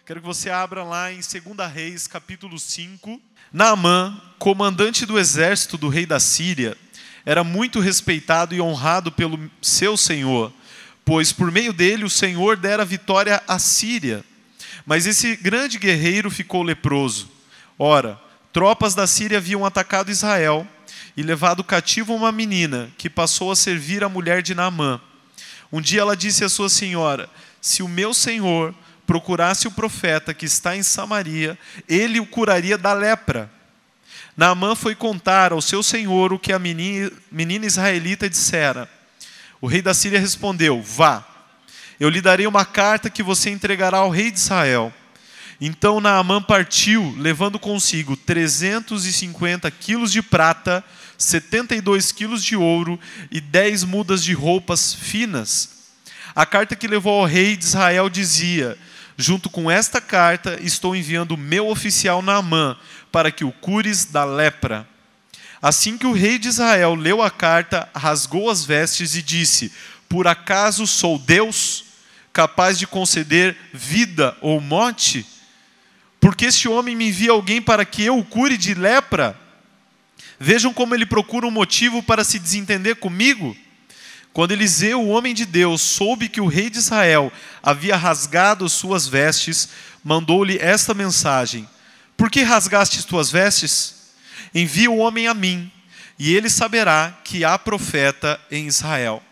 Quero que você abra lá em 2 Reis, capítulo 5. Naamã, comandante do exército do rei da Síria, era muito respeitado e honrado pelo seu senhor, pois por meio dele o Senhor dera vitória à Síria. Mas esse grande guerreiro ficou leproso. Ora, tropas da Síria haviam atacado Israel e levado cativo uma menina, que passou a servir a mulher de Naamã. Um dia ela disse à sua senhora: se o meu senhor procurasse o profeta que está em Samaria, ele o curaria da lepra. Naamã foi contar ao seu senhor o que a menina israelita dissera. O rei da Síria respondeu: vá, eu lhe darei uma carta que você entregará ao rei de Israel. Então Naamã partiu, levando consigo 350 quilos de prata, 72 quilos de ouro e 10 mudas de roupas finas. A carta que levou ao rei de Israel dizia: junto com esta carta estou enviando o meu oficial Naamã, para que o cures da lepra. Assim que o rei de Israel leu a carta, rasgou as vestes e disse: por acaso sou Deus, capaz de conceder vida ou morte? Porque este homem me envia alguém para que eu o cure de lepra? Vejam como ele procura um motivo para se desentender comigo. Quando Eliseu, o homem de Deus, soube que o rei de Israel havia rasgado suas vestes, mandou-lhe esta mensagem: por que rasgaste tuas vestes? Envia o homem a mim, e ele saberá que há profeta em Israel.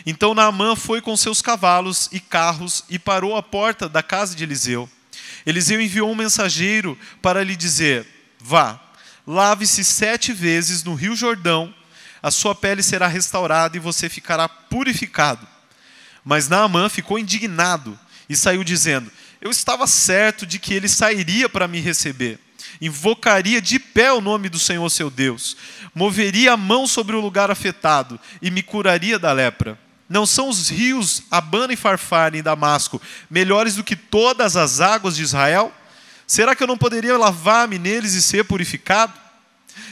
Então Naamã foi com seus cavalos e carros e parou à porta da casa de Eliseu. Eliseu enviou um mensageiro para lhe dizer: vá, lave-se 7 vezes no rio Jordão, a sua pele será restaurada e você ficará purificado. Mas Naamã ficou indignado e saiu dizendo: eu estava certo de que ele sairia para me receber, invocaria de pé o nome do Senhor seu Deus, moveria a mão sobre o lugar afetado e me curaria da lepra. Não são os rios Abana e Farfar em Damasco melhores do que todas as águas de Israel? Será que eu não poderia lavar-me neles e ser purificado?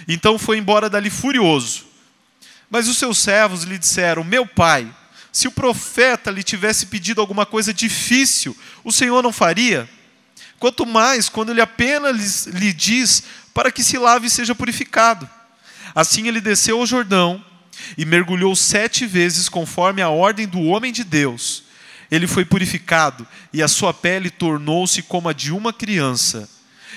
Então foi embora dali furioso. Mas os seus servos lhe disseram: meu pai, se o profeta lhe tivesse pedido alguma coisa difícil, o Senhor não faria? Quanto mais quando ele apenas lhe diz para que se lave e seja purificado. Assim ele desceu ao Jordão e mergulhou 7 vezes conforme a ordem do homem de Deus. Ele foi purificado e a sua pele tornou-se como a de uma criança.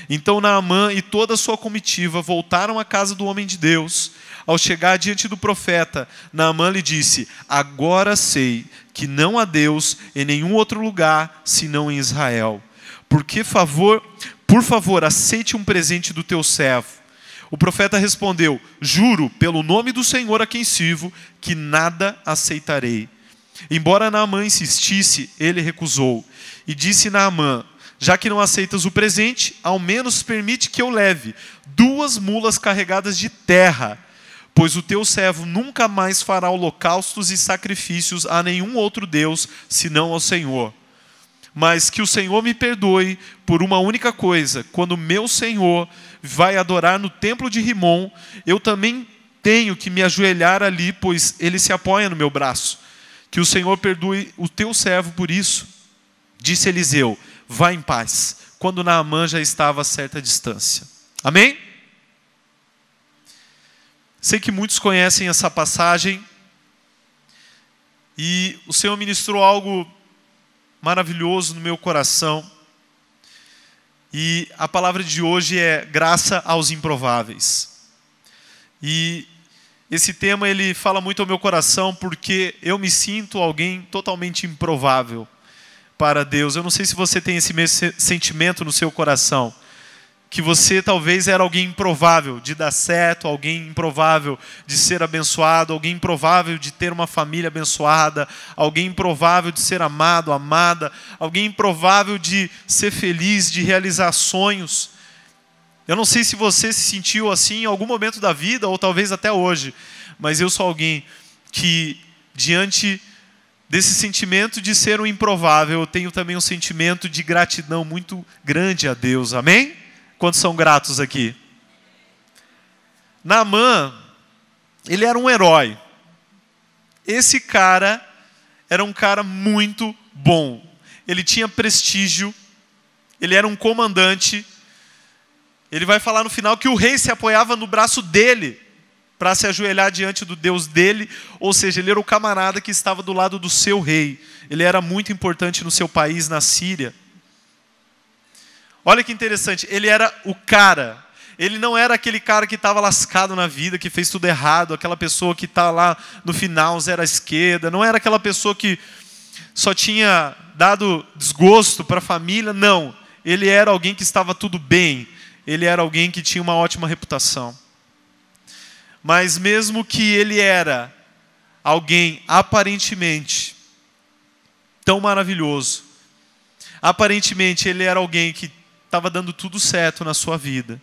Então Naamã e toda a sua comitiva voltaram à casa do homem de Deus. Ao chegar diante do profeta, Naamã lhe disse: agora sei que não há Deus em nenhum outro lugar senão em Israel. Por favor, aceite um presente do teu servo. O profeta respondeu: juro pelo nome do Senhor a quem sirvo, que nada aceitarei. Embora Naamã insistisse, ele recusou. E disse Naamã: já que não aceitas o presente, ao menos permite que eu leve 2 mulas carregadas de terra, pois o teu servo nunca mais fará holocaustos e sacrifícios a nenhum outro Deus, senão ao Senhor. Mas que o Senhor me perdoe por uma única coisa: quando meu Senhor vai adorar no templo de Rimom, eu também tenho que me ajoelhar ali, pois ele se apoia no meu braço. Que o Senhor perdoe o teu servo por isso. Disse Eliseu: vá em paz, quando Naamã já estava a certa distância. Amém? Sei que muitos conhecem essa passagem e o Senhor ministrou algo maravilhoso no meu coração. E a palavra de hoje é graça aos improváveis. E esse tema ele fala muito ao meu coração porque eu me sinto alguém totalmente improvável para Deus. Eu não sei se você tem esse mesmo sentimento no seu coração, que você talvez era alguém improvável de dar certo, alguém improvável de ser abençoado, alguém improvável de ter uma família abençoada, alguém improvável de ser amado, amada, alguém improvável de ser feliz, de realizar sonhos. Eu não sei se você se sentiu assim em algum momento da vida, ou talvez até hoje, mas eu sou alguém que, diante desse sentimento de ser um improvável, eu tenho também um sentimento de gratidão muito grande a Deus. Amém? Quantos são gratos aqui? Naamã, ele era um herói. Esse cara era um cara muito bom. Ele tinha prestígio, ele era um comandante. Ele vai falar no final que o rei se apoiava no braço dele para se ajoelhar diante do Deus dele, ou seja, ele era o camarada que estava do lado do seu rei. Ele era muito importante no seu país, na Síria. Olha que interessante, ele era o cara. Ele não era aquele cara que estava lascado na vida, que fez tudo errado, aquela pessoa que está lá no final, zero à esquerda. Não era aquela pessoa que só tinha dado desgosto para a família. Não, ele era alguém que estava tudo bem. Ele era alguém que tinha uma ótima reputação. Mas mesmo que ele era alguém aparentemente tão maravilhoso, aparentemente ele era alguém que estava dando tudo certo na sua vida,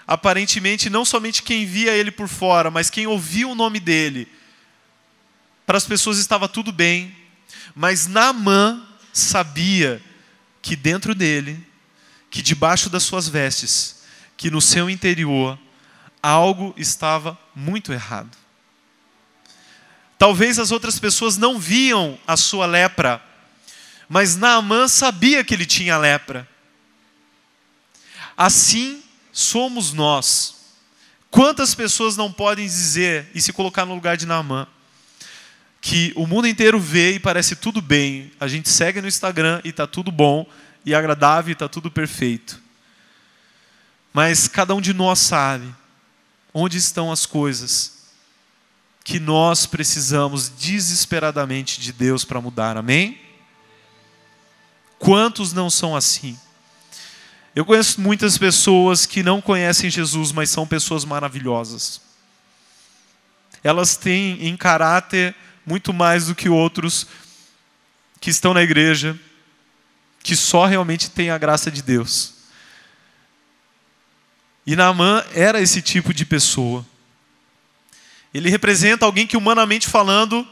aparentemente não somente quem via ele por fora, mas quem ouvia o nome dele, para as pessoas estava tudo bem, mas Naamã sabia que dentro dele, que debaixo das suas vestes, que no seu interior, algo estava muito errado. Talvez as outras pessoas não viam a sua lepra, mas Naamã sabia que ele tinha lepra. Assim somos nós. Quantas pessoas não podem dizer e se colocar no lugar de Naamã? Que o mundo inteiro vê e parece tudo bem. A gente segue no Instagram e está tudo bom e agradável e está tudo perfeito. Mas cada um de nós sabe onde estão as coisas que nós precisamos desesperadamente de Deus para mudar. Amém? Quantos não são assim? Eu conheço muitas pessoas que não conhecem Jesus, mas são pessoas maravilhosas. Elas têm em caráter muito mais do que outros que estão na igreja, que só realmente têm a graça de Deus. E Naamã era esse tipo de pessoa. Ele representa alguém que, humanamente falando,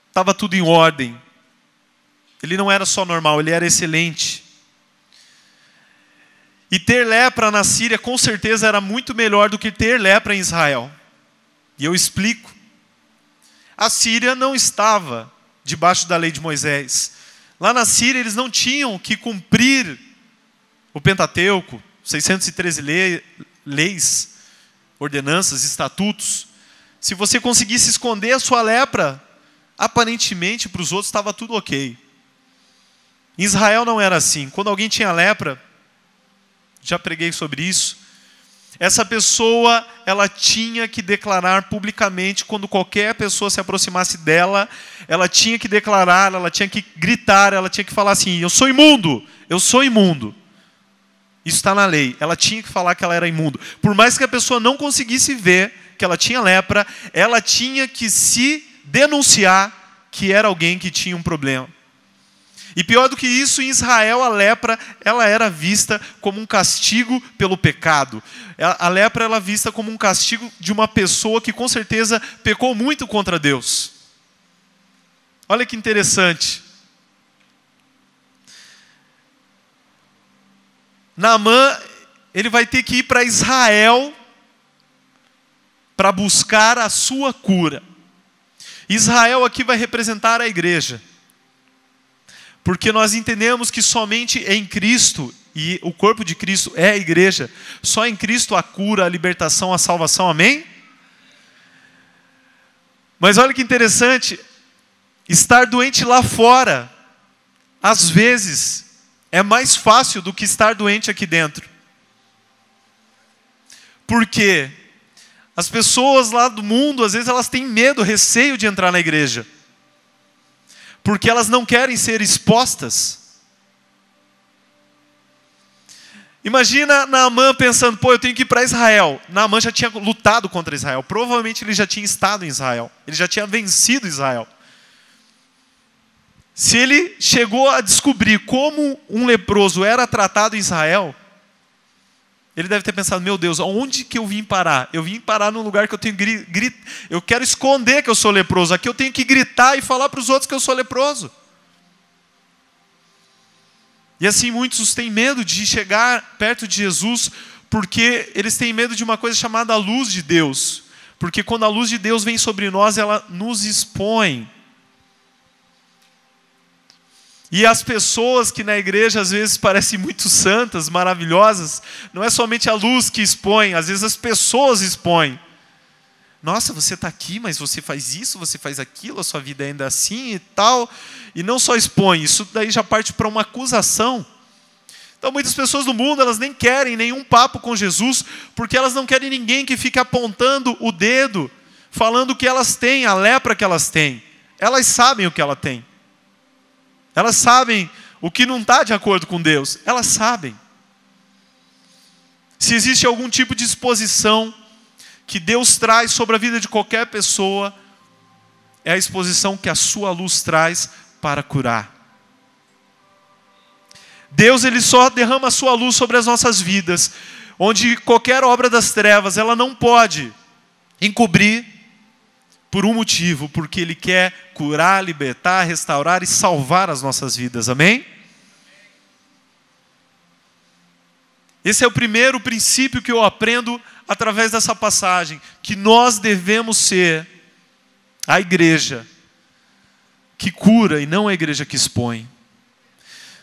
estava tudo em ordem. Ele não era só normal, ele era excelente. E ter lepra na Síria, com certeza, era muito melhor do que ter lepra em Israel. E eu explico. A Síria não estava debaixo da lei de Moisés. Lá na Síria, eles não tinham que cumprir o Pentateuco, 613 leis, ordenanças, estatutos. Se você conseguisse esconder a sua lepra, aparentemente para os outros estava tudo ok. Em Israel não era assim. Quando alguém tinha lepra, já preguei sobre isso, essa pessoa, ela tinha que declarar publicamente, quando qualquer pessoa se aproximasse dela, ela tinha que declarar, ela tinha que gritar, ela tinha que falar assim: eu sou imundo, eu sou imundo. Isso está na lei. Ela tinha que falar que ela era imundo. Por mais que a pessoa não conseguisse ver que ela tinha lepra, ela tinha que se denunciar que era alguém que tinha um problema. E pior do que isso, em Israel a lepra, ela era vista como um castigo pelo pecado. A lepra era vista como um castigo de uma pessoa que com certeza pecou muito contra Deus. Olha que interessante. Naamã, ele vai ter que ir para Israel para buscar a sua cura. Israel aqui vai representar a igreja. Porque nós entendemos que somente em Cristo, e o corpo de Cristo é a igreja, só em Cristo a cura, a libertação, a salvação, amém? Mas olha que interessante, estar doente lá fora, às vezes, é mais fácil do que estar doente aqui dentro. Porque as pessoas lá do mundo, às vezes elas têm medo, receio de entrar na igreja. Porque elas não querem ser expostas. Imagina Naamã pensando: pô, eu tenho que ir para Israel. Naamã já tinha lutado contra Israel. Provavelmente ele já tinha estado em Israel. Ele já tinha vencido Israel. Se ele chegou a descobrir como um leproso era tratado em Israel, ele deve ter pensado: meu Deus, aonde que eu vim parar? Eu vim parar num lugar que eu tenho que eu quero esconder que eu sou leproso. Aqui eu tenho que gritar e falar para os outros que eu sou leproso. E assim muitos têm medo de chegar perto de Jesus, porque eles têm medo de uma coisa chamada a luz de Deus. Porque quando a luz de Deus vem sobre nós, ela nos expõe. E as pessoas que na igreja às vezes parecem muito santas, maravilhosas, não é somente a luz que expõe, às vezes as pessoas expõem. Nossa, você está aqui, mas você faz isso, você faz aquilo, a sua vida ainda é assim e tal. E não só expõe, isso daí já parte para uma acusação. Então muitas pessoas do mundo, elas nem querem nenhum papo com Jesus, porque elas não querem ninguém que fique apontando o dedo, falando o que elas têm, a lepra que elas têm. Elas sabem o que ela tem. Elas sabem o que não está de acordo com Deus. Elas sabem. Se existe algum tipo de exposição que Deus traz sobre a vida de qualquer pessoa, é a exposição que a sua luz traz para curar. Deus, Ele só derrama a sua luz sobre as nossas vidas, onde qualquer obra das trevas, ela não pode encobrir por um motivo, porque Ele quer curar, libertar, restaurar e salvar as nossas vidas, amém? Esse é o primeiro princípio que eu aprendo através dessa passagem, que nós devemos ser a igreja que cura e não a igreja que expõe.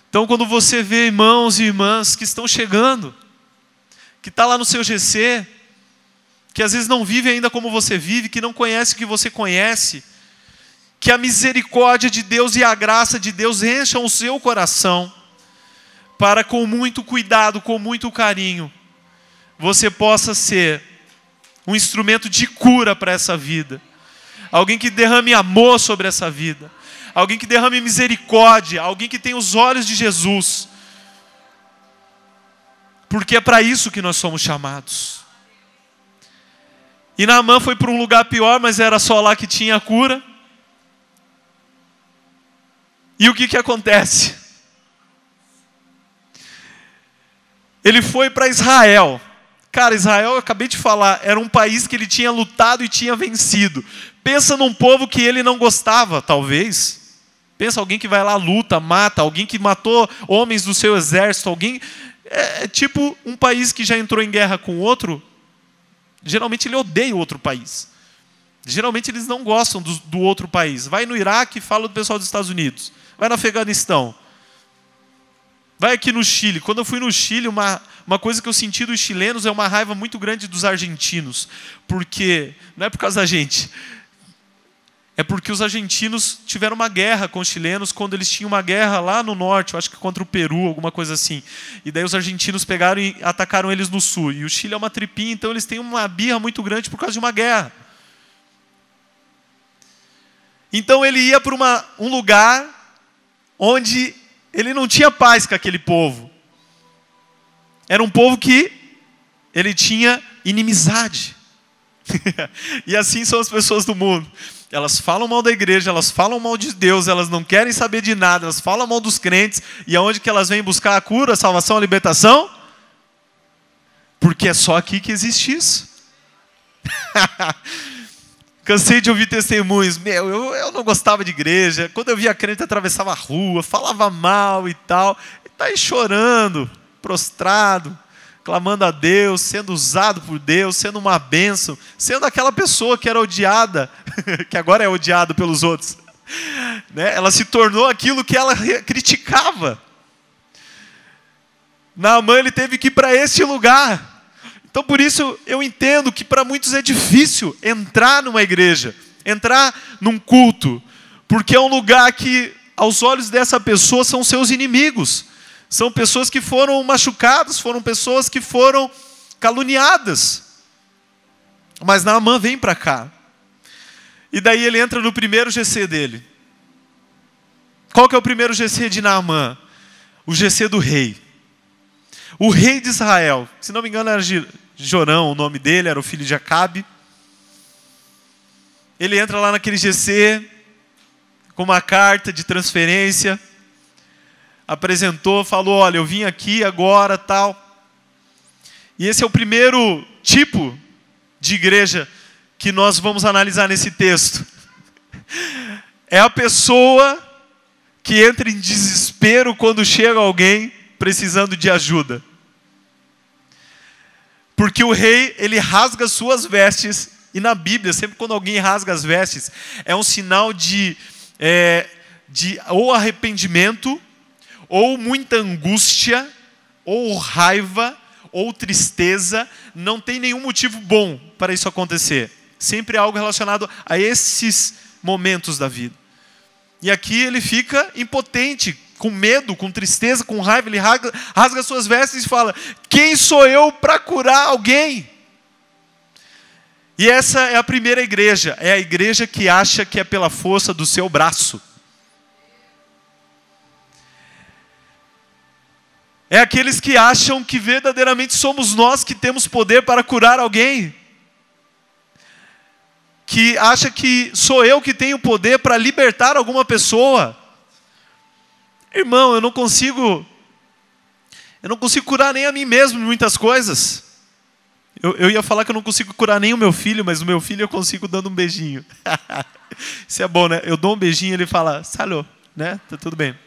Então quando você vê irmãos e irmãs que estão chegando, que está lá no seu GC, que às vezes não vive ainda como você vive, que não conhece o que você conhece, que a misericórdia de Deus e a graça de Deus encham o seu coração, para com muito cuidado, com muito carinho, você possa ser um instrumento de cura para essa vida. Alguém que derrame amor sobre essa vida. Alguém que derrame misericórdia. Alguém que tenha os olhos de Jesus. Porque é para isso que nós somos chamados. E Naamã foi para um lugar pior, mas era só lá que tinha a cura. E o que acontece? Ele foi para Israel. Cara, Israel, eu acabei de falar, era um país que ele tinha lutado e tinha vencido. Pensa num povo que ele não gostava, talvez. Pensa alguém que vai lá, luta, mata, alguém que matou homens do seu exército, alguém... É tipo um país que já entrou em guerra com outro. Geralmente ele odeia o outro país. Geralmente eles não gostam do outro país. Vai no Iraque e fala do pessoal dos Estados Unidos. Vai no Afeganistão. Vai aqui no Chile. Quando eu fui no Chile, uma coisa que eu senti dos chilenos é uma raiva muito grande dos argentinos. Porque, não é por causa da gente, é porque os argentinos tiveram uma guerra com os chilenos quando eles tinham uma guerra lá no norte, eu acho que contra o Peru, alguma coisa assim. E daí os argentinos pegaram e atacaram eles no sul. E o Chile é uma tripinha, então eles têm uma birra muito grande por causa de uma guerra. Então ele ia para um lugar onde ele não tinha paz com aquele povo. Era um povo que ele tinha inimizade. E assim são as pessoas do mundo. Elas falam mal da igreja, elas falam mal de Deus, elas não querem saber de nada, elas falam mal dos crentes. E aonde que elas vêm buscar a cura, a salvação, a libertação? Porque é só aqui que existe isso. Cansei de ouvir testemunhos. Eu não gostava de igreja. Quando eu via crente, atravessava a rua, falava mal e tal. E tá aí chorando, prostrado, clamando a Deus, sendo usado por Deus, sendo uma bênção, sendo aquela pessoa que era odiada, que agora é odiada pelos outros. Né? Ela se tornou aquilo que ela criticava. Naamã, ele teve que ir para esse lugar. Então por isso eu entendo que para muitos é difícil entrar numa igreja, entrar num culto, porque é um lugar que aos olhos dessa pessoa são seus inimigos. São pessoas que foram machucadas, foram pessoas que foram caluniadas. Mas Naamã vem para cá. E daí ele entra no primeiro GC dele. Qual que é o primeiro GC de Naamã? O GC do rei. O rei de Israel. Se não me engano era Jorão, o nome dele, era o filho de Acabe. Ele entra lá naquele GC com uma carta de transferência. Apresentou, falou, olha, eu vim aqui agora, tal. E esse é o primeiro tipo de igreja que nós vamos analisar nesse texto. É a pessoa que entra em desespero quando chega alguém precisando de ajuda. Porque o rei, ele rasga suas vestes, e na Bíblia, sempre quando alguém rasga as vestes, é um sinal de de ou arrependimento, ou muita angústia, ou raiva, ou tristeza. Não tem nenhum motivo bom para isso acontecer. Sempre é algo relacionado a esses momentos da vida. E aqui ele fica impotente, com medo, com tristeza, com raiva. Ele rasga suas vestes e fala: quem sou eu para curar alguém? E essa é a primeira igreja. É a igreja que acha que é pela força do seu braço. É aqueles que acham que verdadeiramente somos nós que temos poder para curar alguém. Que acha que sou eu que tenho poder para libertar alguma pessoa. Irmão, eu não consigo curar nem a mim mesmo em muitas coisas. Eu ia falar que eu não consigo curar nem o meu filho, mas o meu filho eu consigo dando um beijinho. Isso é bom, né? Eu dou um beijinho e ele fala: salô, né? Tá tudo bem.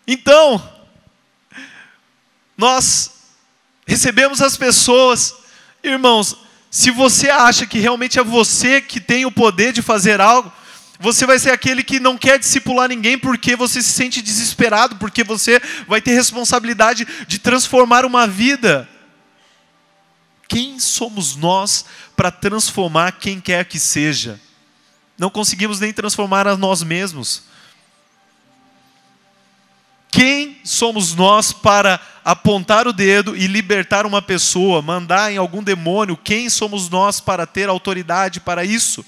Então, nós recebemos as pessoas. Irmãos, se você acha que realmente é você que tem o poder de fazer algo, você vai ser aquele que não quer discipular ninguém porque você se sente desesperado, porque você vai ter responsabilidade de transformar uma vida. Quem somos nós para transformar quem quer que seja? Não conseguimos nem transformar a nós mesmos. Quem somos nós para apontar o dedo e libertar uma pessoa, mandar em algum demônio? Quem somos nós para ter autoridade para isso?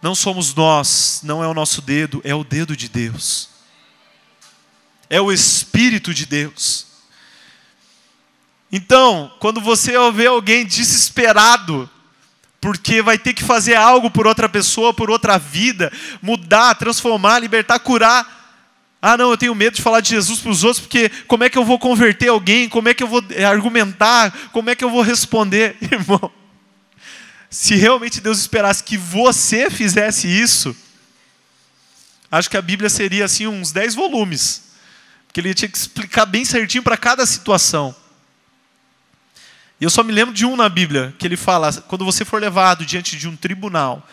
Não somos nós, não é o nosso dedo, é o dedo de Deus. É o Espírito de Deus. Então, quando você vê alguém desesperado, porque vai ter que fazer algo por outra pessoa, por outra vida, mudar, transformar, libertar, curar. Ah, não, eu tenho medo de falar de Jesus para os outros, porque como é que eu vou converter alguém? Como é que eu vou argumentar? Como é que eu vou responder? Irmão, se realmente Deus esperasse que você fizesse isso, acho que a Bíblia seria assim uns 10 volumes. Porque ele tinha que explicar bem certinho para cada situação. E eu só me lembro de um na Bíblia, que ele fala: quando você for levado diante de um tribunal,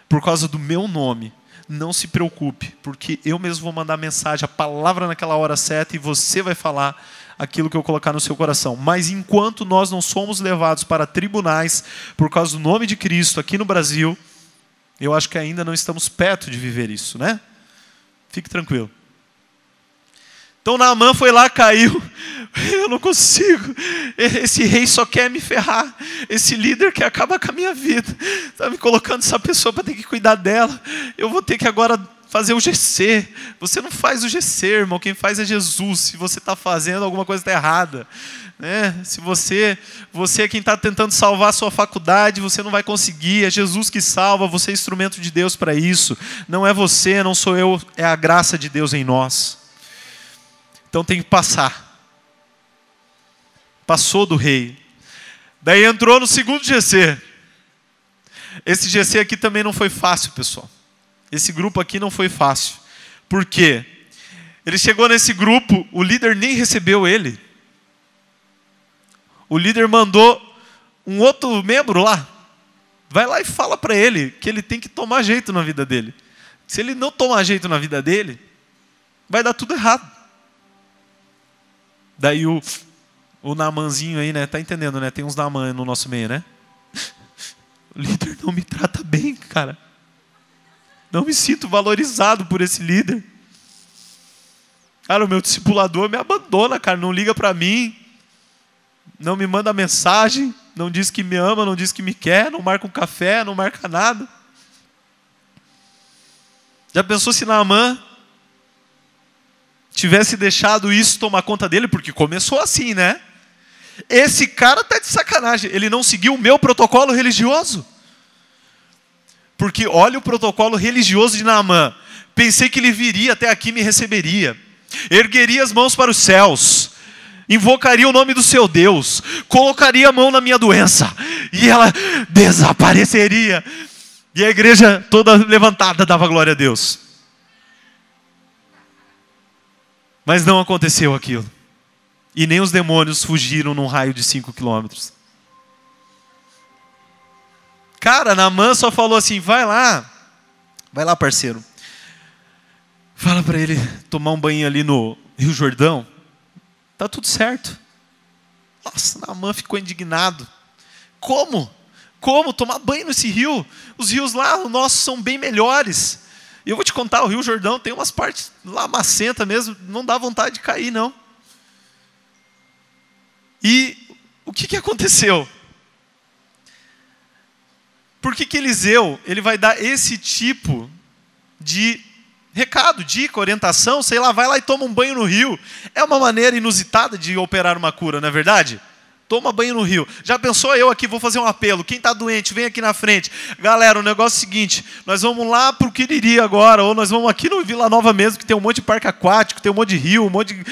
por causa do meu nome, não se preocupe, porque eu mesmo vou mandar a mensagem, a palavra naquela hora certa, e você vai falar aquilo que eu colocar no seu coração. Mas enquanto nós não somos levados para tribunais, por causa do nome de Cristo, aqui no Brasil, eu acho que ainda não estamos perto de viver isso, né? Fique tranquilo. Então Naamã foi lá, caiu. Eu não consigo. Esse rei só quer me ferrar. Esse líder quer acabar com a minha vida. Está me colocando essa pessoa para ter que cuidar dela. Eu vou ter que agora fazer o GC. Você não faz o GC, irmão. Quem faz é Jesus. Se você está fazendo, alguma coisa está errada. Né? Se você é quem está tentando salvar a sua faculdade, você não vai conseguir. É Jesus que salva. Você é instrumento de Deus para isso. Não é você, não sou eu. É a graça de Deus em nós. Então tem que passar. Passou do rei. Daí entrou no segundo GC. Esse GC aqui também não foi fácil, pessoal. Esse grupo aqui não foi fácil. Por quê? Ele chegou nesse grupo, o líder nem recebeu ele. O líder mandou um outro membro lá. Vai lá e fala para ele que ele tem que tomar jeito na vida dele. Se ele não tomar jeito na vida dele, vai dar tudo errado. Daí o Naamanzinho aí, né? Tá entendendo, né? Tem uns Naamã no nosso meio, né? O líder não me trata bem, cara. Não me sinto valorizado por esse líder. Cara, o meu discipulador me abandona, cara. Não liga pra mim. Não me manda mensagem. Não diz que me ama, não diz que me quer. Não marca um café, não marca nada. Já pensou se Naamã tivesse deixado isso tomar conta dele? Porque começou assim, né? Esse cara tá de sacanagem. Ele não seguiu o meu protocolo religioso. Porque olha o protocolo religioso de Naamã. Pensei que ele viria até aqui e me receberia. Ergueria as mãos para os céus. Invocaria o nome do seu Deus. Colocaria a mão na minha doença. E ela desapareceria. E a igreja toda levantada dava glória a Deus. Mas não aconteceu aquilo. E nem os demônios fugiram num raio de 5 quilômetros. Cara, Naamã só falou assim, vai lá parceiro. Fala para ele tomar um banho ali no Rio Jordão. Tá tudo certo. Nossa, Naamã ficou indignado. Como? Como tomar banho nesse rio? Os rios lá, os nossos, são bem melhores. E eu vou te contar, o Rio Jordão tem umas partes lá macenta mesmo, não dá vontade de cair, não. E o que aconteceu? Por que Eliseu ele vai dar esse tipo de recado, dica, orientação, sei lá, vai lá e toma um banho no rio? É uma maneira inusitada de operar uma cura, não é verdade? Toma banho no rio. Já pensou? Eu aqui vou fazer um apelo. Quem está doente, vem aqui na frente. Galera, o negócio é o seguinte, nós vamos lá para o Quiriri agora, ou nós vamos aqui no Vila Nova mesmo, que tem um monte de parque aquático, tem um monte de rio, um monte de...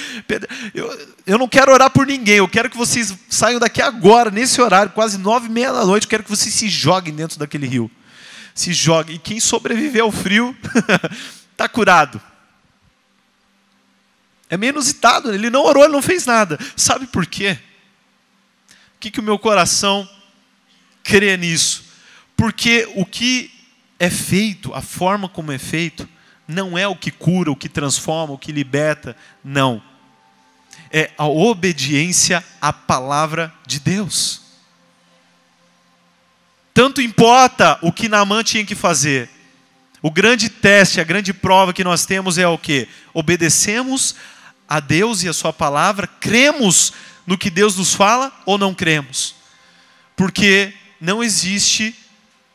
Eu não quero orar por ninguém, eu quero que vocês saiam daqui agora, nesse horário, quase 9h30 da noite, eu quero que vocês se joguem dentro daquele rio. Se joguem. E quem sobreviver ao frio, está curado. É meio inusitado, ele não orou, ele não fez nada. Sabe por quê? O que o meu coração crê nisso? Porque o que é feito, a forma como é feito, não é o que cura, o que transforma, o que liberta, não. É a obediência à palavra de Deus. Tanto importa o que Naamã tinha que fazer. O grande teste, a grande prova que nós temos é o quê? Obedecemos a Deus e a sua palavra, cremos no que Deus nos fala ou não cremos? Porque não existe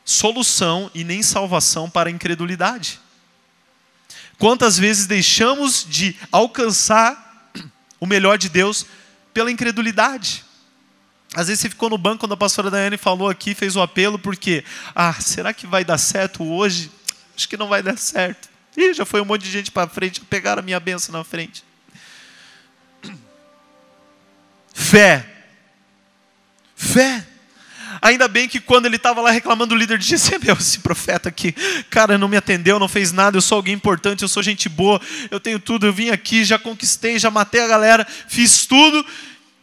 solução e nem salvação para a incredulidade. Quantas vezes deixamos de alcançar o melhor de Deus pela incredulidade? Às vezes você ficou no banco quando a pastora Daiane falou aqui, fez o apelo, porque, será que vai dar certo hoje? Acho que não vai dar certo. Ih, já foi um monte de gente para frente, pegaram a minha bênção na frente. Fé. Fé. Ainda bem que quando ele estava lá reclamando do líder de GC, esse profeta aqui, cara, não me atendeu, não fez nada, eu sou alguém importante, eu sou gente boa, eu tenho tudo, eu vim aqui, já conquistei, já matei a galera, fiz tudo,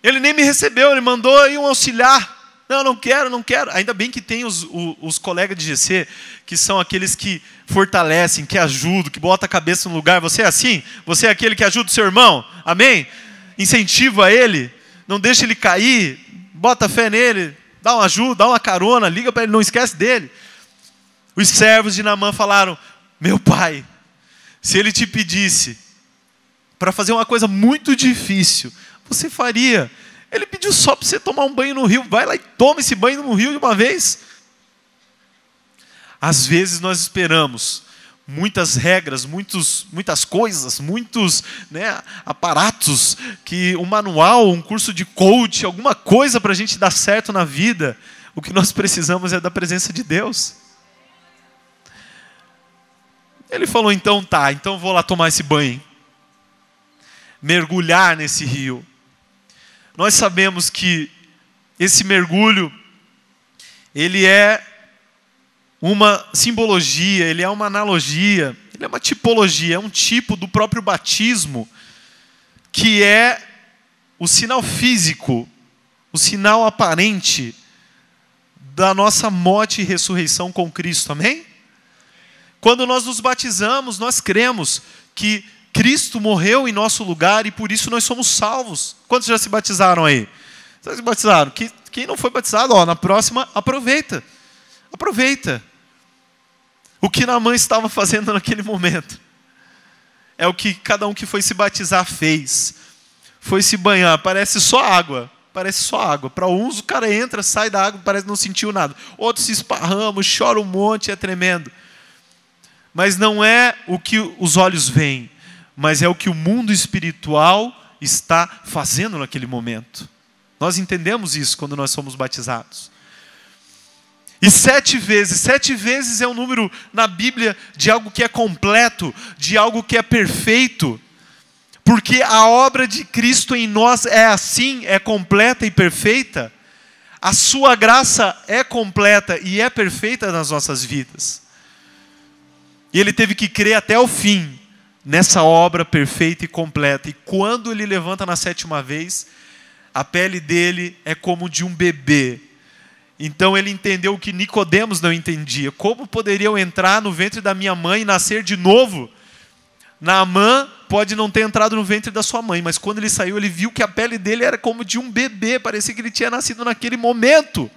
ele nem me recebeu, ele mandou aí um auxiliar. Não quero. Ainda bem que tem os colegas de GC, que são aqueles que fortalecem, que ajudam, que botam a cabeça no lugar. Você é assim? Você é aquele que ajuda o seu irmão? Amém? Incentiva ele. Não deixa ele cair, bota fé nele, dá uma ajuda, dá uma carona, liga para ele, não esquece dele. Os servos de Naamã falaram, meu pai, se ele te pedisse para fazer uma coisa muito difícil, você faria. Ele pediu só para você tomar um banho no rio, vai lá e toma esse banho no rio de uma vez. Às vezes nós esperamos muitas regras, muitas coisas, muitos aparatos, que um manual, um curso de coach, alguma coisa para a gente dar certo na vida. O que nós precisamos é da presença de Deus. Ele falou, então vou lá tomar esse banho. Mergulhar nesse rio. Nós sabemos que esse mergulho, ele é uma simbologia, ele é uma analogia, ele é uma tipologia, é um tipo do próprio batismo, que é o sinal físico, o sinal aparente da nossa morte e ressurreição com Cristo, amém? Quando nós nos batizamos, nós cremos que Cristo morreu em nosso lugar e por isso nós somos salvos. Quantos já se batizaram aí? Já se batizaram? Quem não foi batizado, na próxima, aproveita. Aproveita. O que Naamã estava fazendo naquele momento é o que cada um que foi se batizar fez. Foi se banhar, parece só água. Para uns o cara entra, sai da água, parece que não sentiu nada. Outros se esparramam, choram um monte, é tremendo. Mas não é o que os olhos veem, mas é o que o mundo espiritual está fazendo naquele momento. Nós entendemos isso quando nós somos batizados. E 7 vezes é um número na Bíblia de algo que é completo, de algo que é perfeito. Porque a obra de Cristo em nós é assim, é completa e perfeita. A sua graça é completa e é perfeita nas nossas vidas. E ele teve que crer até o fim nessa obra perfeita e completa. E quando ele levanta na 7ª vez, a pele dele é como de um bebê. Então ele entendeu o que Nicodemos não entendia. Como poderia eu entrar no ventre da minha mãe e nascer de novo? Naamã pode não ter entrado no ventre da sua mãe, mas quando ele saiu, ele viu que a pele dele era como de um bebê, parecia que ele tinha nascido naquele momento.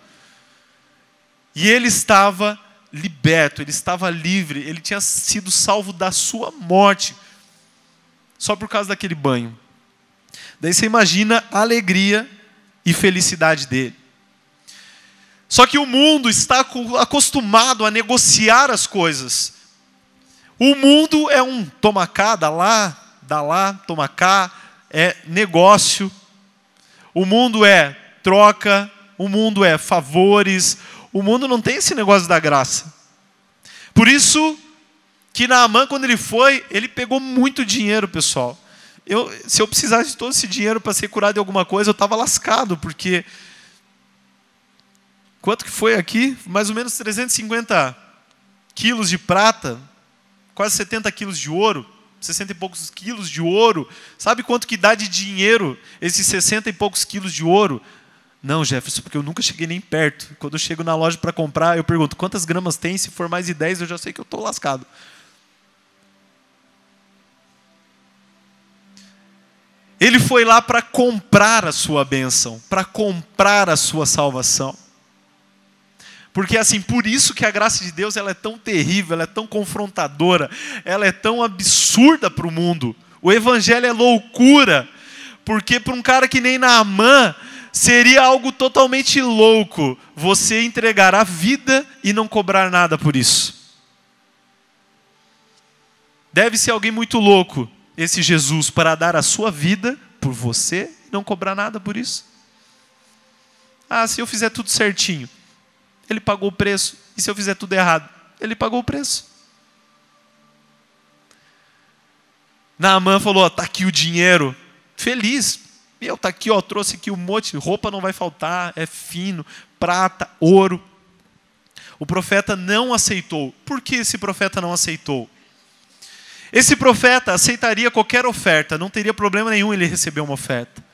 E ele estava liberto, ele estava livre, ele tinha sido salvo da sua morte, só por causa daquele banho. Daí você imagina a alegria e felicidade dele. Só que o mundo está acostumado a negociar as coisas. O mundo é um toma cá, dá lá, toma cá, é negócio. O mundo é troca, o mundo é favores. O mundo não tem esse negócio da graça. Por isso que Naamã, quando ele foi, ele pegou muito dinheiro, pessoal. Se eu precisasse de todo esse dinheiro para ser curado de alguma coisa, eu estava lascado, porque... Quanto que foi aqui? Mais ou menos 350 quilos de prata, quase 70 quilos de ouro, 60 e poucos quilos de ouro. Sabe quanto que dá de dinheiro esses 60 e poucos quilos de ouro? Não, Jefferson, porque eu nunca cheguei nem perto. Quando eu chego na loja para comprar, eu pergunto, quantas gramas tem? Se for mais de 10, eu já sei que eu estou lascado. Ele foi lá para comprar a sua bênção, para comprar a sua salvação. Porque assim, por isso que a graça de Deus ela é tão terrível, ela é tão confrontadora, ela é tão absurda para o mundo. O evangelho é loucura, porque para um cara que nem Naamã, seria algo totalmente louco você entregar a vida e não cobrar nada por isso. Deve ser alguém muito louco, esse Jesus, para dar a sua vida por você e não cobrar nada por isso. Ah, se eu fizer tudo certinho, ele pagou o preço. E se eu fizer tudo errado? Ele pagou o preço. Naamã falou, está aqui o dinheiro. Feliz. Está aqui, trouxe aqui um monte. Roupa não vai faltar, é fino. Prata, ouro. O profeta não aceitou. Por que esse profeta não aceitou? Esse profeta aceitaria qualquer oferta. Não teria problema nenhum ele receber uma oferta.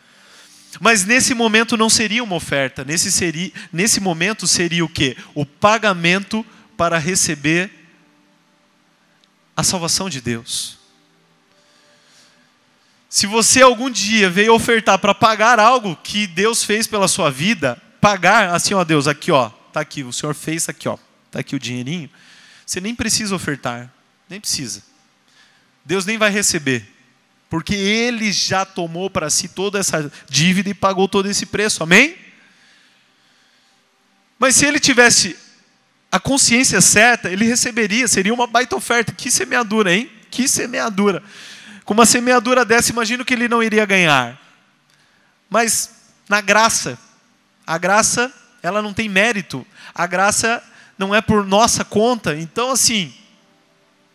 Mas nesse momento não seria uma oferta. Nesse momento seria o quê? O pagamento para receber a salvação de Deus. Se você algum dia veio ofertar para pagar algo que Deus fez pela sua vida, pagar assim, ó Deus, aqui ó, tá aqui, o Senhor fez aqui ó, tá aqui o dinheirinho, você nem precisa ofertar, nem precisa. Deus nem vai receber. Porque Ele já tomou para si toda essa dívida e pagou todo esse preço, amém? Mas se ele tivesse a consciência certa, ele receberia, seria uma baita oferta. Que semeadura, hein? Que semeadura. Com uma semeadura dessa, imagino que ele não iria ganhar. Mas na graça, a graça, ela não tem mérito. A graça não é por nossa conta. Então, assim...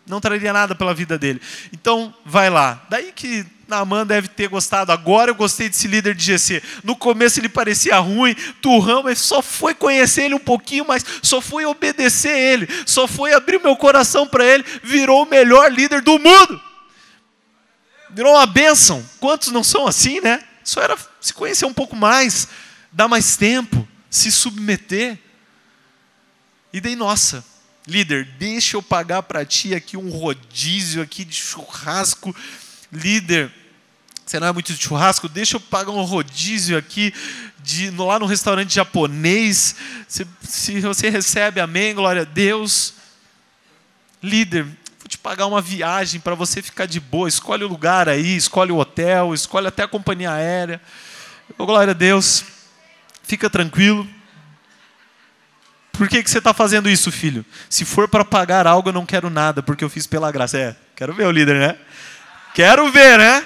não traria nada pela vida dele. Então, vai lá. Daí que Naamã deve ter gostado. Agora eu gostei desse líder de GC. No começo ele parecia ruim, turrão, mas só foi conhecer ele um pouquinho mais, só foi obedecer ele, só foi abrir meu coração para ele, virou o melhor líder do mundo. Virou uma bênção. Quantos não são assim, né? Só era se conhecer um pouco mais, dar mais tempo, se submeter. E daí, nossa... líder, deixa eu pagar para ti aqui um rodízio aqui de churrasco. Líder, você não é muito de churrasco? Deixa eu pagar um rodízio aqui lá no restaurante japonês. Se você recebe, amém, glória a Deus. Líder, vou te pagar uma viagem para você ficar de boa. Escolhe o lugar aí, escolhe o hotel, escolhe até a companhia aérea. Glória a Deus. Fica tranquilo. Por que você está fazendo isso, filho? Se for para pagar algo, eu não quero nada, porque eu fiz pela graça. Quero ver o líder, né? Quero ver, né?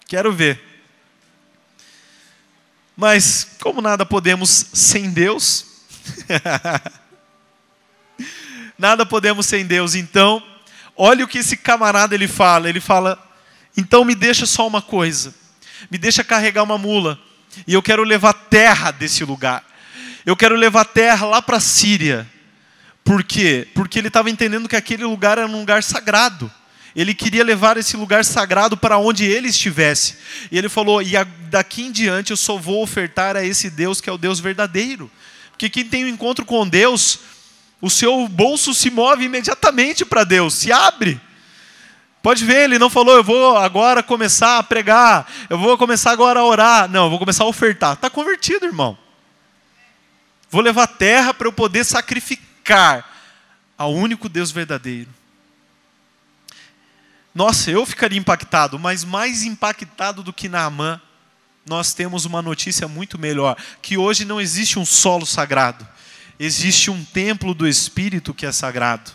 Quero ver. Mas, como nada podemos sem Deus, nada podemos sem Deus, então, olha o que esse camarada ele fala, então me deixa só uma coisa, me deixa carregar uma mula, e eu quero levar terra desse lugar. Eu quero levar terra lá para a Síria. Por quê? Porque ele estava entendendo que aquele lugar era um lugar sagrado. Ele queria levar esse lugar sagrado para onde ele estivesse. E ele falou, e daqui em diante eu só vou ofertar a esse Deus que é o Deus verdadeiro. Porque quem tem um encontro com Deus, o seu bolso se move imediatamente para Deus, se abre. Pode ver, ele não falou, eu vou agora começar a pregar, eu vou começar agora a orar. Não, eu vou começar a ofertar. Está convertido, irmão. Vou levar terra para eu poder sacrificar ao único Deus verdadeiro. Nossa, eu ficaria impactado, mas mais impactado do que Naamã, nós temos uma notícia muito melhor, que hoje não existe um solo sagrado, existe um templo do Espírito que é sagrado,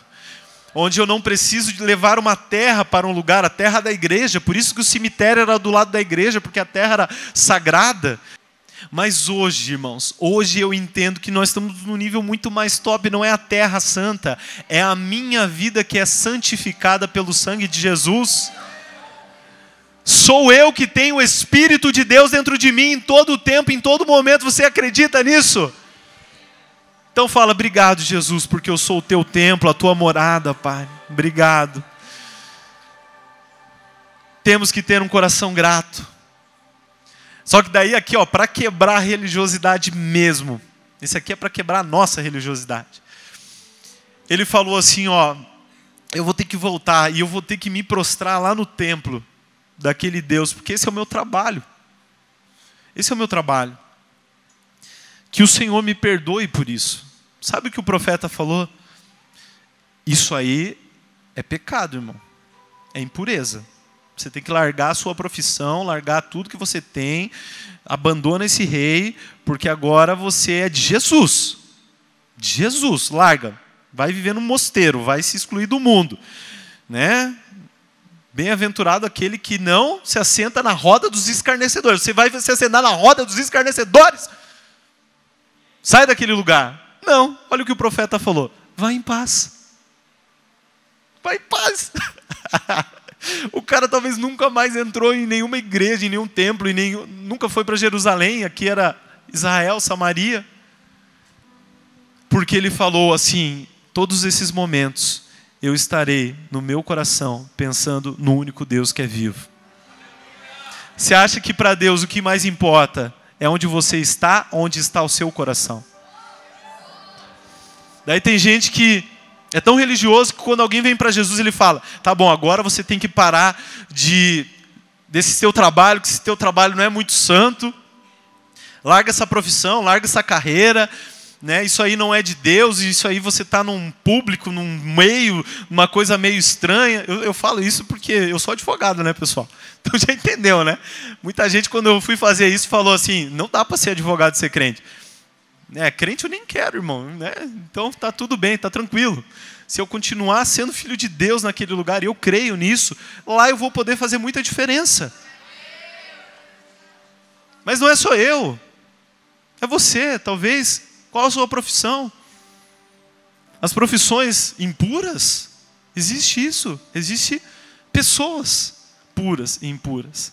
onde eu não preciso de levar uma terra para um lugar, a terra da igreja, por isso que o cemitério era do lado da igreja, porque a terra era sagrada. Mas hoje, irmãos, hoje eu entendo que nós estamos num nível muito mais top, não é a terra santa, é a minha vida que é santificada pelo sangue de Jesus. Sou eu que tenho o Espírito de Deus dentro de mim em todo o tempo, em todo momento. Você acredita nisso? Então fala, obrigado, Jesus, porque eu sou o teu templo, a tua morada, Pai. Obrigado. Temos que ter um coração grato. Só que daí aqui, para quebrar a religiosidade mesmo. Esse aqui é para quebrar a nossa religiosidade. Ele falou assim, eu vou ter que voltar e eu vou ter que me prostrar lá no templo daquele Deus, porque esse é o meu trabalho. Esse é o meu trabalho. Que o Senhor me perdoe por isso. Sabe o que o profeta falou? Isso aí é pecado, irmão. É impureza. Você tem que largar a sua profissão, largar tudo que você tem, abandona esse rei, porque agora você é de Jesus. De Jesus, larga. Vai viver no mosteiro, vai se excluir do mundo. Né? Bem-aventurado aquele que não se assenta na roda dos escarnecedores. Você vai se assentar na roda dos escarnecedores? Sai daquele lugar. Não, olha o que o profeta falou. Vai em paz. Vai em paz. O cara talvez nunca mais entrou em nenhuma igreja, em nenhum templo, nunca foi para Jerusalém, aqui era Israel, Samaria. Porque ele falou assim, todos esses momentos eu estarei no meu coração pensando no único Deus que é vivo. Você acha que para Deus o que mais importa é onde você está, onde está o seu coração? Daí tem gente que é tão religioso que quando alguém vem para Jesus ele fala, tá bom, agora você tem que parar desse seu trabalho, que esse teu trabalho não é muito santo, larga essa profissão, larga essa carreira, né? Isso aí não é de Deus, isso aí você está num público, num meio, uma coisa meio estranha. Eu falo isso porque eu sou advogado, né, pessoal? Então já entendeu, né? Muita gente quando eu fui fazer isso falou assim, não dá para ser advogado e ser crente. Crente eu nem quero, irmão, né? Então tá tudo bem, tá tranquilo. Se eu continuar sendo filho de Deus naquele lugar, e eu creio nisso, lá eu vou poder fazer muita diferença. Mas não é só eu, é você, talvez. Qual a sua profissão? As profissões impuras? Existe isso, existe pessoas puras e impuras.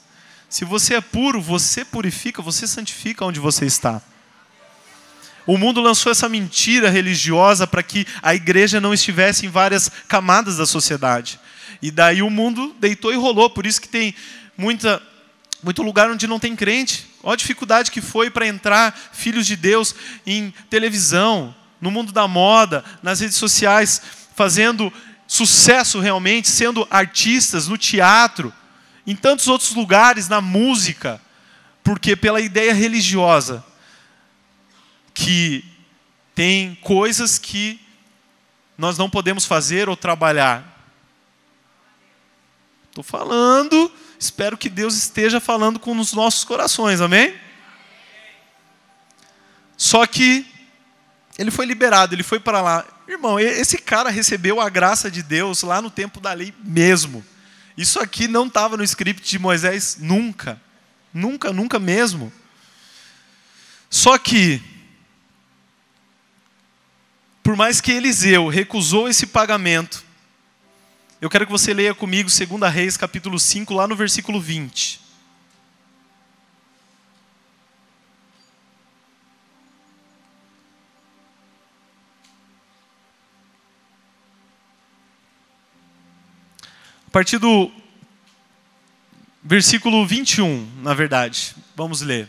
Se você é puro, você purifica, você santifica onde você está. O mundo lançou essa mentira religiosa para que a igreja não estivesse em várias camadas da sociedade. E daí o mundo deitou e rolou. Por isso que tem muito lugar onde não tem crente. Olha a dificuldade que foi para entrar filhos de Deus em televisão, no mundo da moda, nas redes sociais, fazendo sucesso realmente, sendo artistas no teatro, em tantos outros lugares, na música. Porque pela ideia religiosa, que tem coisas que nós não podemos fazer ou trabalhar. Estou falando, espero que Deus esteja falando com os nossos corações, amém? Só que ele foi liberado, ele foi para lá. Irmão, esse cara recebeu a graça de Deus lá no tempo da lei mesmo. Isso aqui não estava no script de Moisés nunca. Nunca, nunca mesmo. Só que por mais que Eliseu recusou esse pagamento, eu quero que você leia comigo 2 Reis, capítulo 5, lá no versículo 20. A partir do versículo 21, na verdade. Vamos ler.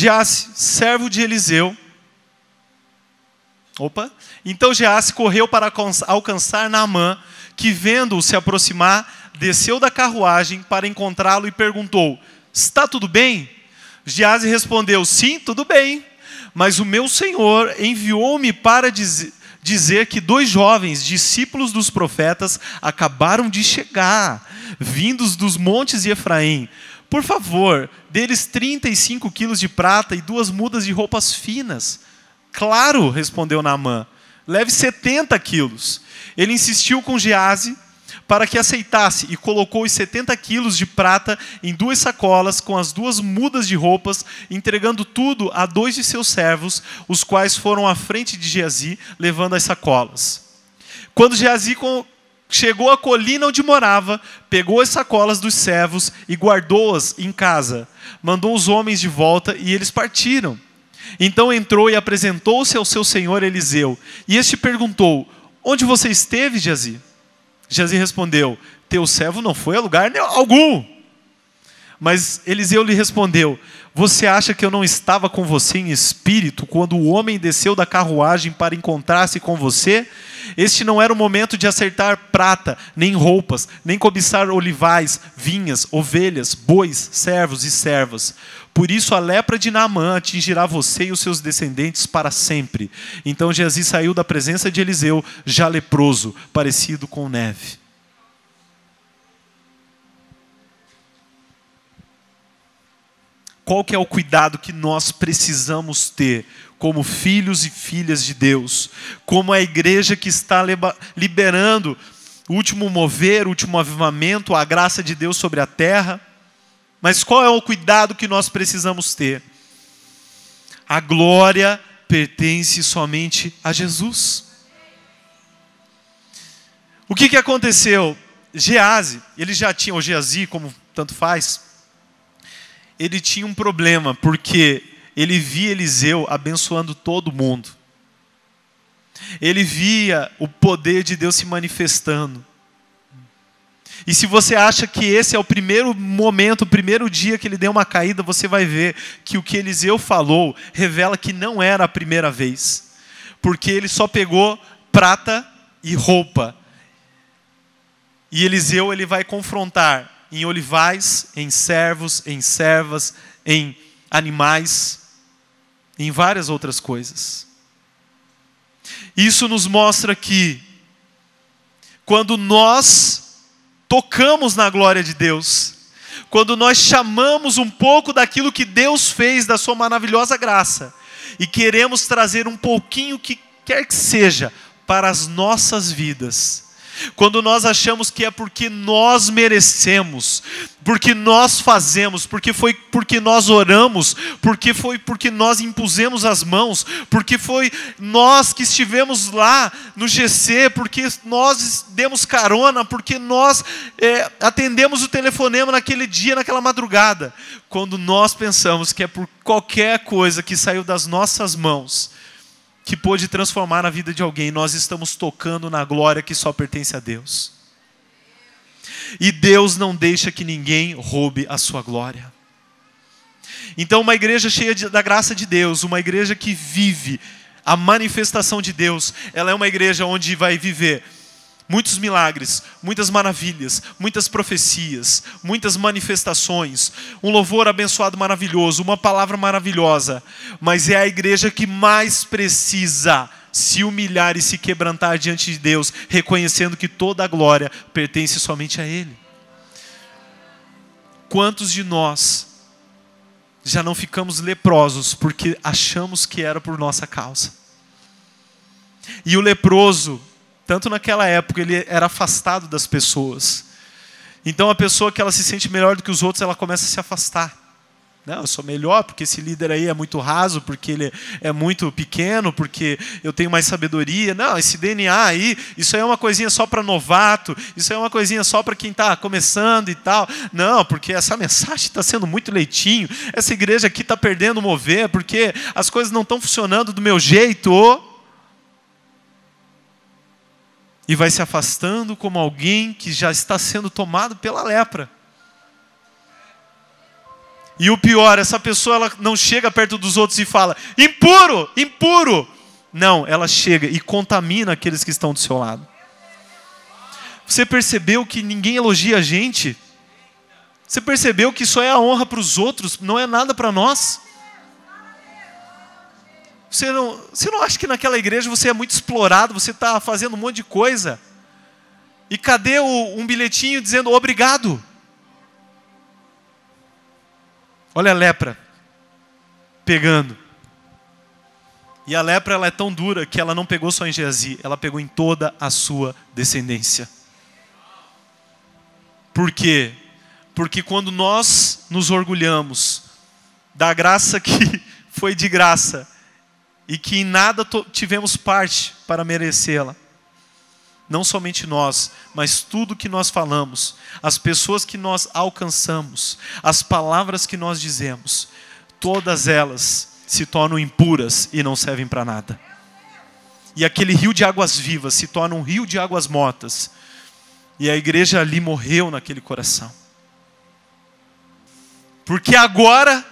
Geazi, servo de Eliseu. Então Geazi correu para alcançar Naamã, que vendo-o se aproximar, desceu da carruagem para encontrá-lo e perguntou: está tudo bem? Geazi respondeu: sim, tudo bem. Mas o meu senhor enviou-me para dizer que 2 jovens, discípulos dos profetas, acabaram de chegar, vindos dos montes de Efraim. Por favor, dê-lhes 35 quilos de prata e 2 mudas de roupas finas. Claro, respondeu Naamã, leve 70 quilos. Ele insistiu com Geazi para que aceitasse e colocou os 70 quilos de prata em 2 sacolas com as 2 mudas de roupas, entregando tudo a 2 de seus servos, os quais foram à frente de Geazi, levando as sacolas. Quando Geazi chegou à colina onde morava, pegou as sacolas dos servos e guardou-as em casa. Mandou os homens de volta e eles partiram. Então entrou e apresentou-se ao seu senhor Eliseu. E este perguntou: onde você esteve, Geazi? Geazi respondeu: teu servo não foi a lugar algum. Mas Eliseu lhe respondeu: você acha que eu não estava com você em espírito quando o homem desceu da carruagem para encontrar-se com você? Este não era o momento de acertar prata, nem roupas, nem cobiçar olivais, vinhas, ovelhas, bois, servos e servas. Por isso a lepra de Naamã atingirá você e os seus descendentes para sempre. Então Geazi saiu da presença de Eliseu, já leproso, parecido com neve. Qual que é o cuidado que nós precisamos ter como filhos e filhas de Deus? Como a igreja que está liberando o último mover, o último avivamento, a graça de Deus sobre a terra. Mas qual é o cuidado que nós precisamos ter? A glória pertence somente a Jesus. O que aconteceu? Geazi, ele já tinha, ou Geazi, como tanto faz, ele tinha um problema, porque ele via Eliseu abençoando todo mundo. Ele via o poder de Deus se manifestando. E se você acha que esse é o primeiro momento, o primeiro dia que ele deu uma caída, você vai ver que o que Eliseu falou revela que não era a primeira vez. Porque ele só pegou prata e roupa. E Eliseu ele vai confrontar em olivais, em servos, em servas, em animais, em várias outras coisas. Isso nos mostra que quando nós tocamos na glória de Deus, quando nós chamamos um pouco daquilo que Deus fez, da sua maravilhosa graça, e queremos trazer um pouquinho que quer que seja para as nossas vidas, quando nós achamos que é porque nós merecemos, porque nós fazemos, porque foi porque nós oramos, porque foi porque nós impusemos as mãos, porque foi nós que estivemos lá no GC, porque nós demos carona, porque nós atendemos o telefonema naquele dia, naquela madrugada. Quando nós pensamos que é por qualquer coisa que saiu das nossas mãos, que pôde transformar a vida de alguém, nós estamos tocando na glória que só pertence a Deus. E Deus não deixa que ninguém roube a sua glória. Então uma igreja cheia da graça de Deus, uma igreja que vive a manifestação de Deus, ela é uma igreja onde vai viver muitos milagres, muitas maravilhas, muitas profecias, muitas manifestações, um louvor abençoado maravilhoso, uma palavra maravilhosa, mas é a igreja que mais precisa se humilhar e se quebrantar diante de Deus, reconhecendo que toda a glória pertence somente a Ele. Quantos de nós já não ficamos leprosos porque achamos que era por nossa causa? E o leproso, tanto naquela época, ele era afastado das pessoas. Então a pessoa que ela se sente melhor do que os outros, ela começa a se afastar. Não, eu sou melhor porque esse líder aí é muito raso, porque ele é muito pequeno, porque eu tenho mais sabedoria. Não, esse DNA aí, isso aí é uma coisinha só para novato, isso aí é uma coisinha só para quem está começando e tal. Não, porque essa mensagem está sendo muito leitinho, essa igreja aqui está perdendo o mover, porque as coisas não estão funcionando do meu jeito. E vai se afastando como alguém que já está sendo tomado pela lepra. E o pior, essa pessoa ela não chega perto dos outros e fala, impuro, impuro. Não, ela chega e contamina aqueles que estão do seu lado. Você percebeu que ninguém elogia a gente? Você percebeu que só é a honra para os outros, não é nada para nós? Você não acha que naquela igreja você é muito explorado, você está fazendo um monte de coisa? E cadê um bilhetinho dizendo obrigado? Olha a lepra pegando. E a lepra ela é tão dura que ela não pegou só em Geazi, ela pegou em toda a sua descendência. Por quê? Porque quando nós nos orgulhamos da graça que foi de graça e que em nada tivemos parte para merecê-la, não somente nós, mas tudo que nós falamos, as pessoas que nós alcançamos, as palavras que nós dizemos, todas elas se tornam impuras e não servem para nada. E aquele rio de águas vivas se torna um rio de águas mortas. E a igreja ali morreu naquele coração. Porque agora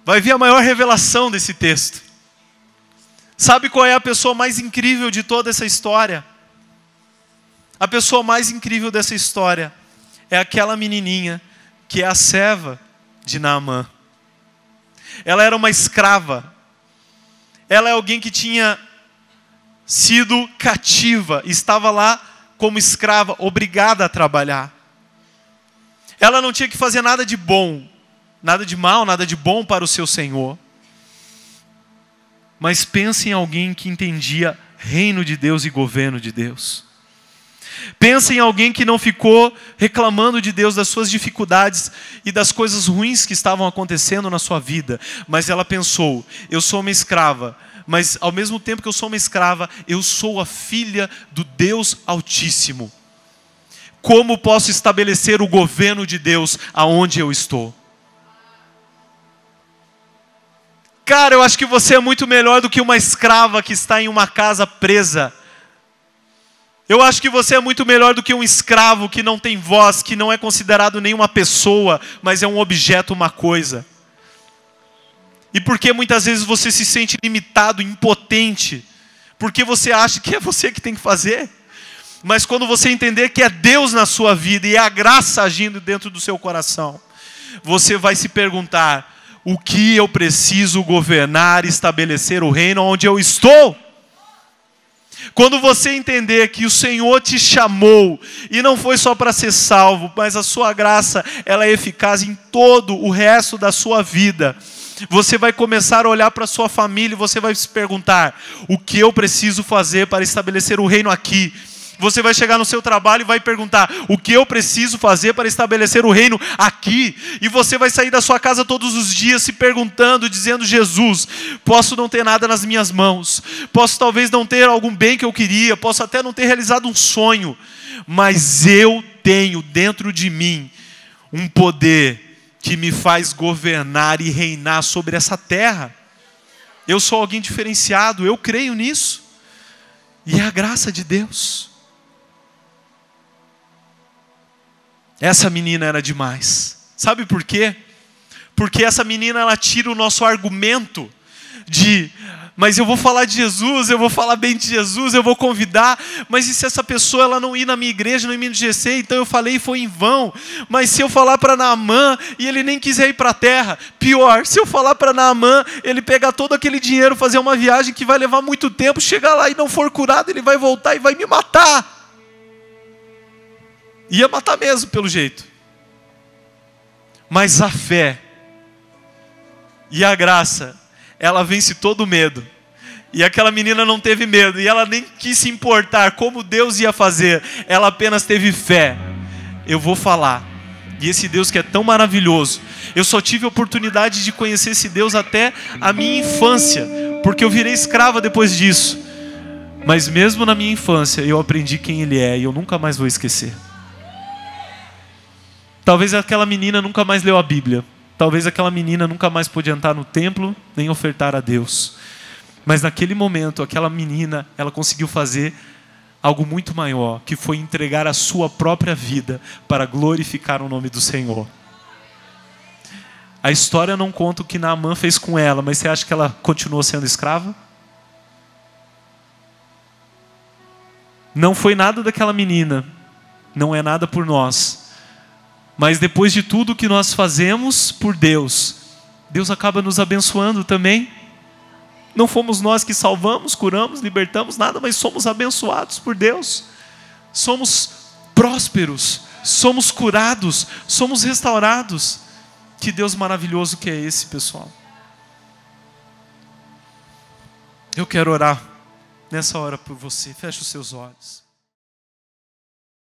vai vir a maior revelação desse texto. Sabe qual é a pessoa mais incrível de toda essa história? A pessoa mais incrível dessa história é aquela menininha que é a serva de Naamã. Ela era uma escrava. Ela é alguém que tinha sido cativa, estava lá como escrava, obrigada a trabalhar. Ela não tinha que fazer nada de bom, nada de mal, nada de bom para o seu Senhor. Mas pense em alguém que entendia reino de Deus e governo de Deus. Pensa em alguém que não ficou reclamando de Deus das suas dificuldades e das coisas ruins que estavam acontecendo na sua vida. Mas ela pensou, eu sou uma escrava, mas ao mesmo tempo que eu sou uma escrava, eu sou a filha do Deus Altíssimo. Como posso estabelecer o governo de Deus aonde eu estou? Cara, eu acho que você é muito melhor do que uma escrava que está em uma casa presa. Eu acho que você é muito melhor do que um escravo que não tem voz, que não é considerado nenhuma pessoa, mas é um objeto, uma coisa. E por que muitas vezes você se sente limitado, impotente? Porque você acha que é você que tem que fazer. Mas quando você entender que é Deus na sua vida e é a graça agindo dentro do seu coração, você vai se perguntar, o que eu preciso governar e estabelecer o reino onde eu estou? Quando você entender que o Senhor te chamou, e não foi só para ser salvo, mas a sua graça, ela é eficaz em todo o resto da sua vida, você vai começar a olhar para a sua família e você vai se perguntar, o que eu preciso fazer para estabelecer o reino aqui? Você vai chegar no seu trabalho e vai perguntar, o que eu preciso fazer para estabelecer o reino aqui? E você vai sair da sua casa todos os dias se perguntando, dizendo, Jesus, posso não ter nada nas minhas mãos, posso talvez não ter algum bem que eu queria, posso até não ter realizado um sonho, mas eu tenho dentro de mim um poder que me faz governar e reinar sobre essa terra. Eu sou alguém diferenciado, eu creio nisso. E é a graça de Deus. Essa menina era demais. Sabe por quê? Porque essa menina ela tira o nosso argumento de, mas eu vou falar de Jesus, eu vou falar bem de Jesus, eu vou convidar, mas e se essa pessoa ela não ir na minha igreja, não ir no GC, então eu falei e foi em vão. Mas se eu falar para Naamã e ele nem quiser ir para a terra, pior, se eu falar para Naamã, ele pegar todo aquele dinheiro, fazer uma viagem que vai levar muito tempo, chegar lá e não for curado, ele vai voltar e vai me matar. Ia matar mesmo, pelo jeito. Mas a fé e a graça, ela vence todo o medo. E aquela menina não teve medo. E ela nem quis se importar como Deus ia fazer. Ela apenas teve fé. Eu vou falar. E esse Deus que é tão maravilhoso. Eu só tive a oportunidade de conhecer esse Deus até a minha infância. Porque eu virei escrava depois disso. Mas mesmo na minha infância, eu aprendi quem Ele é. E eu nunca mais vou esquecer. Talvez aquela menina nunca mais leu a Bíblia. Talvez aquela menina nunca mais pôde entrar no templo, nem ofertar a Deus. Mas naquele momento, aquela menina, ela conseguiu fazer algo muito maior, que foi entregar a sua própria vida para glorificar o nome do Senhor. A história não conta o que Naamã fez com ela, mas você acha que ela continuou sendo escrava? Não foi nada daquela menina, não é nada por nós. Mas depois de tudo que nós fazemos por Deus, Deus acaba nos abençoando também. Não fomos nós que salvamos, curamos, libertamos, nada, mas somos abençoados por Deus. Somos prósperos, somos curados, somos restaurados. Que Deus maravilhoso que é esse, pessoal. Eu quero orar nessa hora por você. Feche os seus olhos.